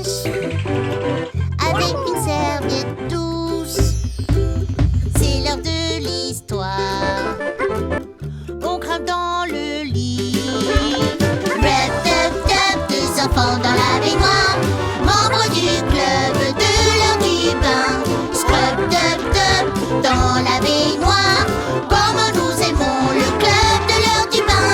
sèche. Avec une serviette douce, c'est l'heure de l'histoire. On grimpe dans le lit. Rub, dub, dub, deux enfants dans la baignoire, membres du club de l'heure du bain. Scrub, dub, dub, dans la baignoire, comme nous aimons le club de l'heure du bain.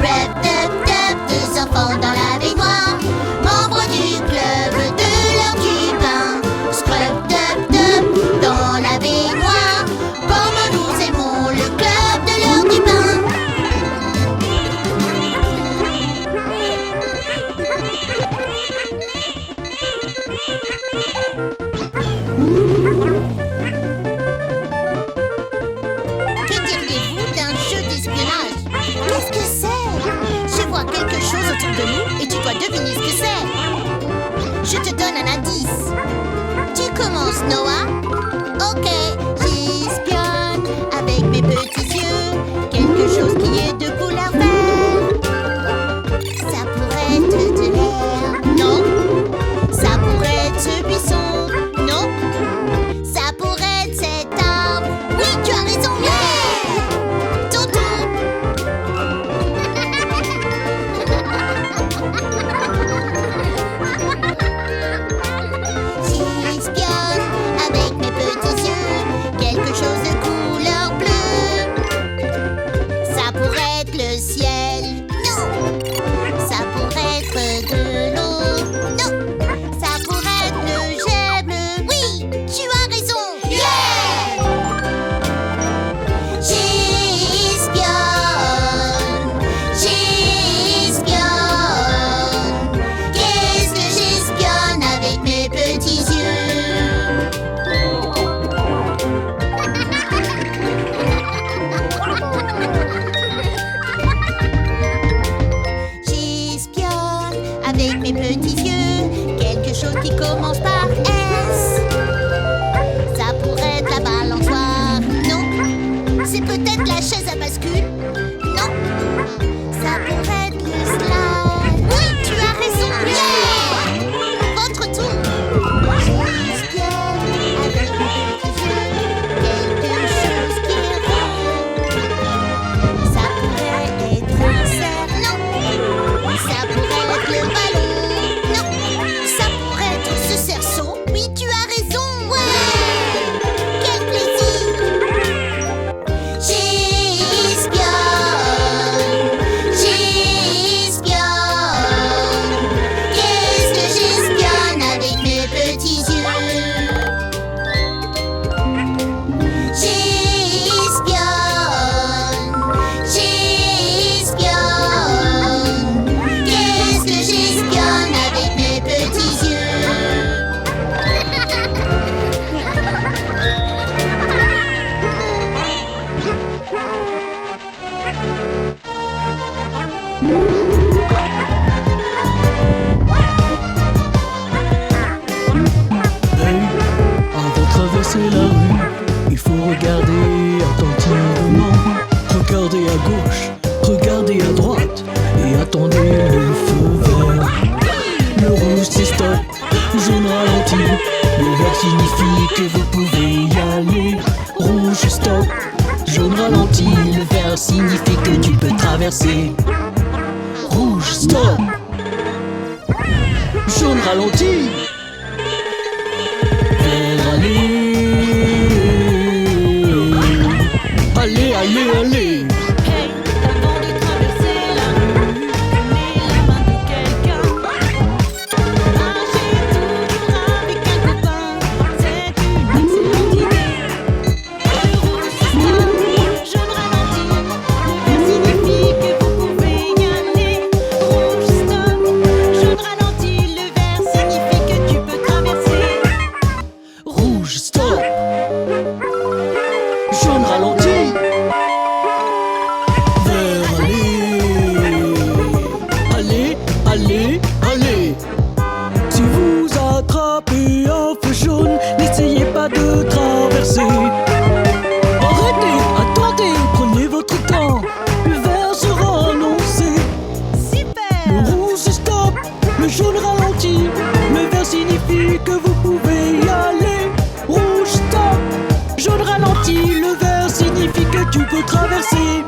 Rub, dub, dub, deux enfants dans la baignoire, membres du club de l'heure du bain. Scrub, dub, dub, dans la baignoire, comme nous aimons le club de l'heure du bain. Que diriez-vous d'un jeu d'espionnage? Qu'est-ce que c'est? Je vois quelque chose autour de nous et tu dois deviner ce que c'est. Je te donne un indice. Tu commences, Noah? Ok, j'espionne avec mes petits yeux quelque chose qui est de couleur verte. Ça pourrait être de l'air. Non. Ça pourrait être ce buisson. Non. Ça pourrait être cet arbre. Oui, tu as raison. Yeah! Toto. J'espionne avec mes petits yeux quelque chose de couleur bleue. Ça pourrait être le ciel. Non. Ça pourrait être de l'eau. Non. Ça pourrait être le jet bleu. Oui, tu as raison. Yeah! J'espionne. J'espionne. Qu'est-ce que j'espionne avec mes petits yeux? J'espionne avec mes petits yeux quelque chose qui commence par S. Ça pourrait être la balançoire. Non. C'est peut-être la chaise à bascule. Non. Ça pourrait être le slide. Oui, tu as raison. Yeah! Votre tour. J'espionne avec mes petits yeux quelque chose qui est rond. Ça pourrait être un cerf. Non. Ça pourrait être le ballon. Non. Ça pourrait être ce cerceau. Oui, tu as raison. Ouais! Quel plaisir! J'espionne. J'espionne. Qu'est-ce que j'espionne avec mes petits yeux? J'espionne. J'espionne. Qu'est-ce que j'espionne avec mes petits yeux? Hey, avant de traverser la rue, il faut regarder attentivement. Regardez à gauche, regardez à droite et attendez le feu vert. Le rouge c'est stop, jaune ralentit. Le vert signifie que vous pouvez y aller. Rouge stop, jaune ralentit. Le vert signifie que tu peux traverser. Rouge stop, jaune ralentit. Vert allez, allez, allez, allez. Hey, avant de traverser la rue, prenez la main de quelqu'un. Marchez toujours avec un copain, c'est une excellente idée. Le rouge c'est stop, jaune ralentit. Le vert signifie que vous pouvez y aller. Rouge stop, jaune ralentit. Le vert signifie que tu peux traverser. Rouge stop, jaune ralentit. Vert allez, allez, allez, allez. Si vous attrapez un feu jaune, n'essayez pas de traverser. Arrêtez, attendez, prenez votre temps. Le vert sera annoncé. Super! Le rouge stop, le jaune ralentit. Le vert vert signifie que vous pouvez y aller. Rouge, stop. Jaune ralentit, le vert signifie que tu peux traverser.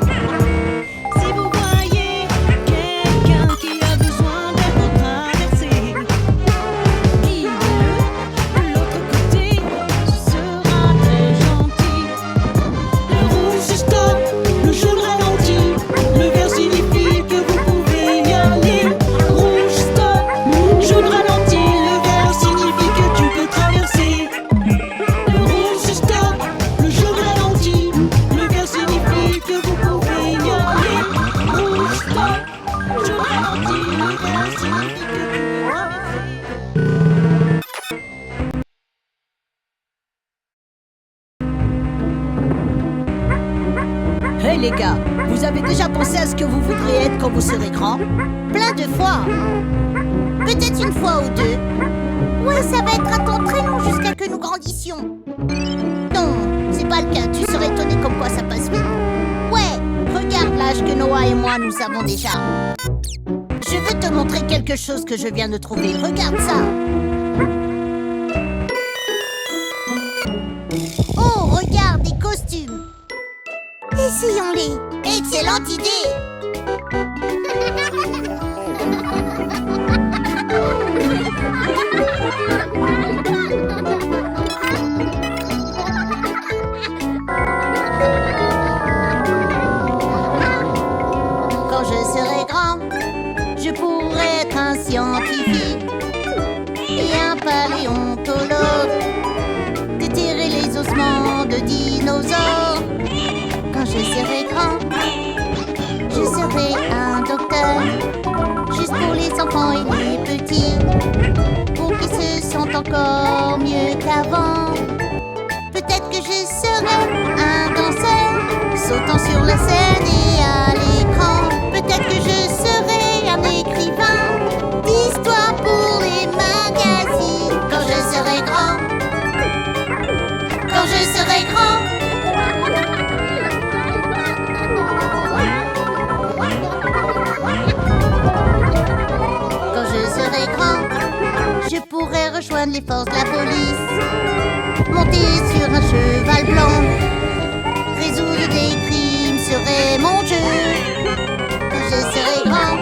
Si vous voyez quelqu'un qui a besoin d'être traversé, guidez-le de l'autre côté, ce sera très gentil. Le rouge C'est stop, le jaune ralentit, le vert signifie que vous pouvez y aller. Rouge, stop, jaune ralentit, le vert signifie que tu peux traverser. Le rouge c'est stop, le jaune ralentit, le vert signifie que vous pouvez y aller. Rouge, stop, jaune ralentit, le vert signifie que tu peux traverser. Hey les gars, vous avez déjà pensé à ce que vous voudriez être quand vous serez grand? Plein de fois. Peut-être une fois ou deux. Ouais, ça va être un temps très long jusqu'à que nous grandissions. Non, c'est pas le cas. Tu serais étonné comme quoi ça passe vite. Ouais, regarde l'âge que Noah et moi nous avons déjà. Je veux te montrer quelque chose que je viens de trouver. Regarde ça. Oh, regarde, des costumes. Essayons-les. Excellente idée. Quand je serai grand, je pourrai être un scientifique et un paléontologue, déterrer les ossements de dinosaures. Quand je serai grand, je serai un docteur, juste pour les enfants et les petits, pour qu'ils se sentent encore mieux qu'avant. Peut-être que je serai un danseur, sautant sur la scène et à l'écran. Peut-être que je serai un écrivain d'histoire pour les magazines. Quand je serai grand, quand je serai grand. Quand je serai grand, je pourrai rejoindre les forces de la police, monter sur un cheval blanc, résoudre des crimes serait mon jeu. Quand je serai grand,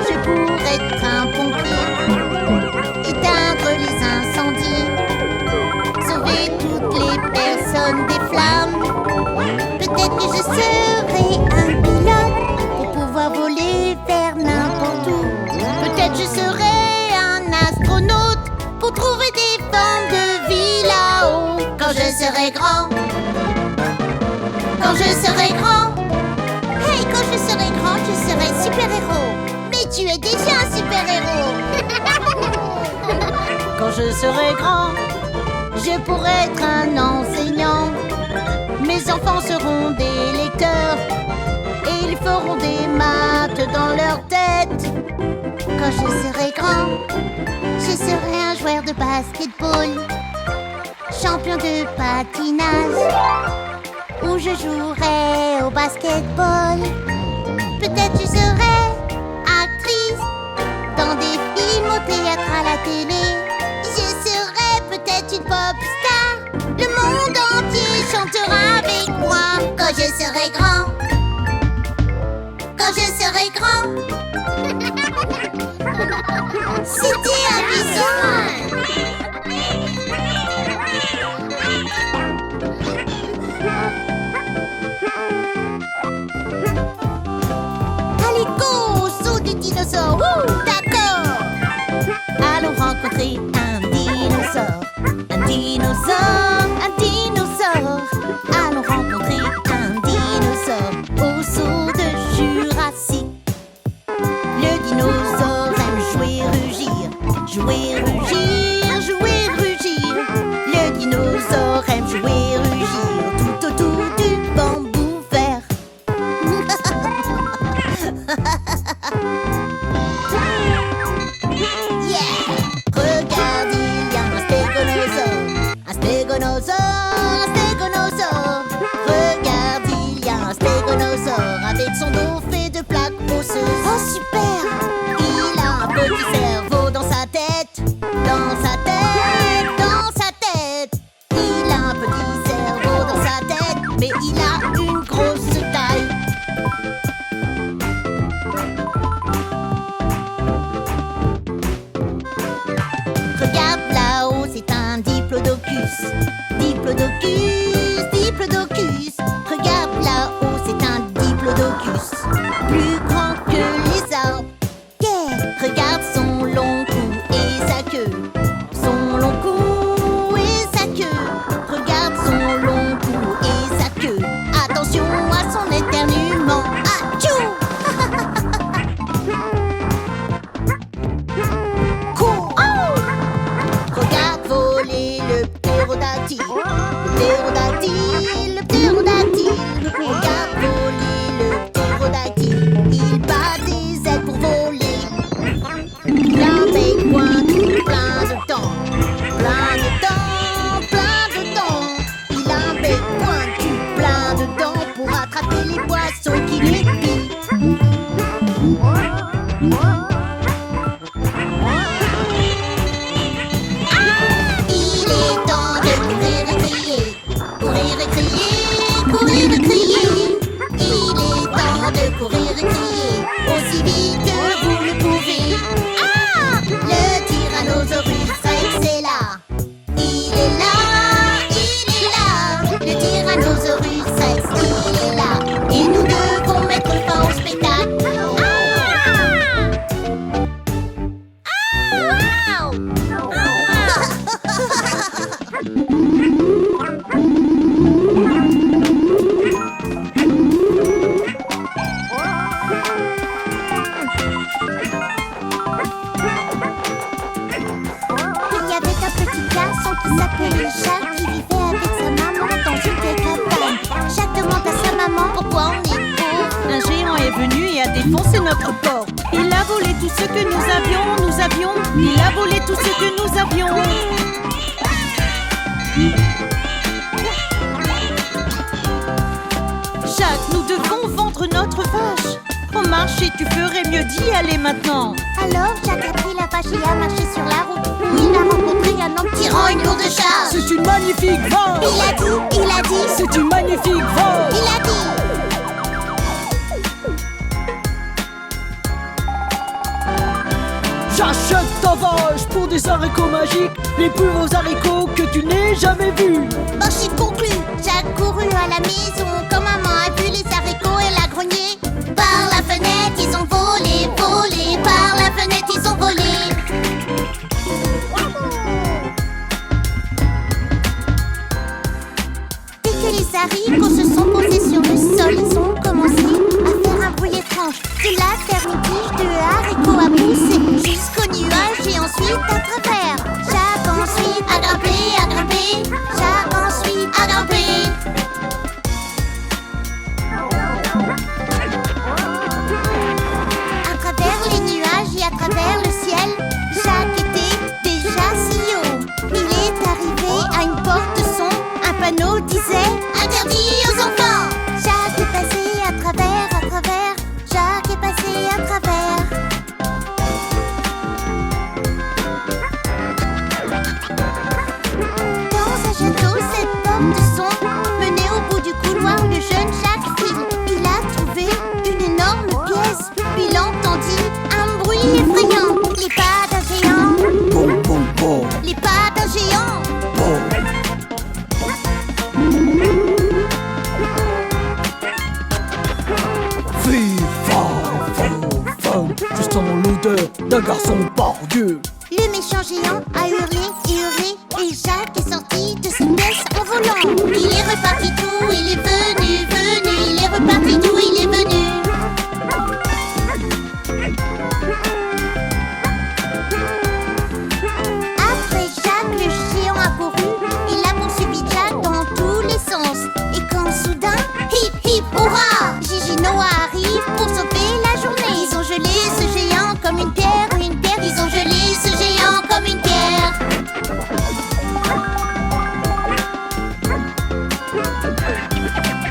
je pourrai être un pompier, éteindre les incendies, sauver toutes les personnes des flammes. Peut-être que je serai un pilote pour pouvoir voler vers n'importe où. Peut-être je serai un astronaute pour trouver des formes de vie là-haut. Quand je serai grand, quand je serai grand. Hey, quand je serai grand, je serai super-héros. Mais tu es déjà un super-héros. Quand je serai grand, je pourrai être un enseignant. Mes enfants seront des lecteurs et ils feront des maths dans leur tête. Quand je serai grand, je serai un joueur de basketball, champion de patinage, où je jouerai au basketball. Peut-être je serai actrice dans des films, au théâtre, à la télé. Je serai peut-être une pop star. Le monde entier chantera avec moi. Quand je serai grand, quand je serai grand. C'était amusant. Allez, go, saut des dinosaures. Wouh, d'accord. Allons rencontrer un dinosaure, un dinosaure, un dinosaure. Allons rencontrer un dinosaure au saut de Jurassique. Le dinosaure aime jouer, rugir, jouer, rugir, jouer, rugir. Le dinosaure aime jouer, rugir tout autour du bambou vert. Yeah. Regarde, il y a un stégonosaure, un stégonosaure, un stégonosaure. Regarde, il y a un stégonosaure avec son dos fait de plaques osseuses. Oh, super. Il a un petit cerveau dans sa tête. Dans sa tête, il a un petit cerveau dans sa tête, mais il a une grosse taille. Regarde là-haut, c'est un diplodocus. Diplodocus, diplodocus. Regarde là-haut, c'est un diplodocus. Plus grand que les arbres. Yeah. Regarde son long cou et sa queue. Son long cou et sa queue. Regarde son long cou et sa queue. Attention à son éternuement. Atchou! Regarde voler le ptérodactyle. Le ptérodactyle, le ptérodactyle. Regarde voler le ptérodactyle. Il bat des ailes pour voler. Plein bec pointu, plein de dents. Plein de dents, plein de dents. Il a un bec pointu, plein de dents pour attraper les poissons qui lui piquent. Il est temps de courir et crier. Courir et crier, courir et crier. Il est temps de courir et crier aussi vite que vous le pouvez. Ah! Le tyrannosaurus Rex est là. Il est là, il est là. Le tyrannosaurus Rex, il est là. Et nous devons mettre fin au spectacle. Il y avait un petit garçon qui s'appelait Jacques qui vivait avec sa maman dans une vieille cabane. Jacques demande à sa maman pourquoi on est pauvre. Un géant est venu et a défoncé notre porte. Il a volé tout ce que nous avions. Il a volé tout ce que nous avions. Jacques, nous devons vendre notre vache. Au marché, tu ferais mieux d'y aller maintenant. Alors Jacques a pris la vache et a marché sur la route où il a rencontré un homme tirant une lourde charge. C'est une magnifique vache. Il a dit, C'est une magnifique vache. il a dit. J'achète ta vache pour des haricots magiques, les plus beaux haricots que tu n'aies jamais vus. Manchette conclue, Jacques courut à la maison. Quand maman a vu les haricots, elle a grogné. Par la fenêtre, ils ont volé, volé. Par la fenêtre, ils ont volé. Dès que les haricots se sont posés sur le sol, ils ont commencé à faire un bruit étrange. De la terre, une tige de haricots a poussé jusqu'au nuage et ensuite à travers. Jacques ensuite a grimpé, a grimpé. Jacques ensuite a grimpé. À travers les nuages et à travers le ciel, Jacques était déjà si haut. Il est arrivé à une porte son. Un panneau disait « Interdit aux enfants ». Jacques est passé à travers, à travers. Jacques est passé à travers. Dans un château, cette porte son menait au bout du couloir. Le jeune Jacques file. Il a trouvé une énorme pièce. Puis il entendit un bruit effrayant. Les pas d'un géant. Bon, bon, bon, Les pas d'un géant. bon. Je sens l'odeur d'un garçon pardieu. Le méchant géant a hurlé et hurlé. Et Jacques est sorti de cette pièce en volant. Il est reparti tout, il est venu, venu. Il est reparti tout, il est venu. Après Jacques, le géant a couru. Il a poursuivi Jacques dans tous les sens. Et quand soudain, hip hip hurrah, Gigi Noah arrive pour sauver la journée. Ils ont gelé ce géant comme une pierre, une pierre. Ils ont gelé ce géant comme une pierre.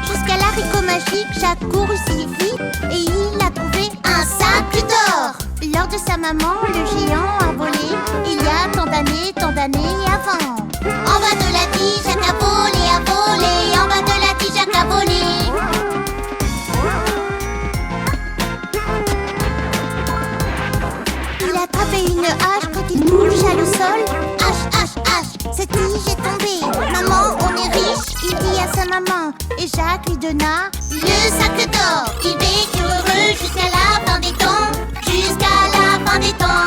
Jusqu'à l'haricot magique, Jacques courut si vite années avant. En bas de la tige, Jacques a volé, a volé. En bas de la tige, Jacques a volé. Il a attrapé une hache quand il toucha le sol. Hache, hache, hache, cette tige est tombée. Maman, on est riche, il dit à sa maman. Et Jacques lui donna Le sac d'or, il vécut heureux jusqu'à la fin des temps. Jusqu'à la fin des temps.